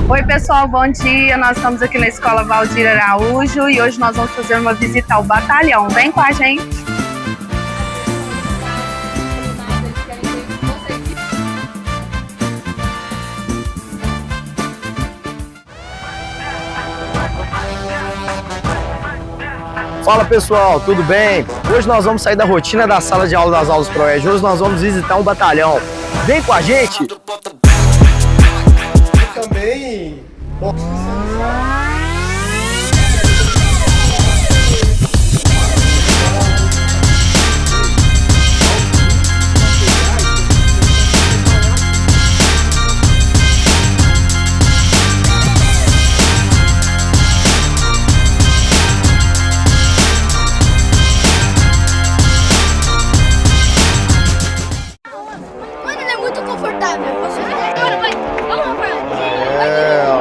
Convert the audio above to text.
Oi pessoal, bom dia, nós estamos aqui na escola Valdir Araujo e hoje nós vamos fazer uma visita ao Batalhão. Vem com a gente! Fala pessoal, tudo bem? Hoje nós vamos sair da rotina da sala de aula das aulas Proerd. Hoje nós vamos visitar um batalhão. Vem com a gente! Também. Mano, ele é muito confortável. Posso ver? Agora vai. Vamos lá.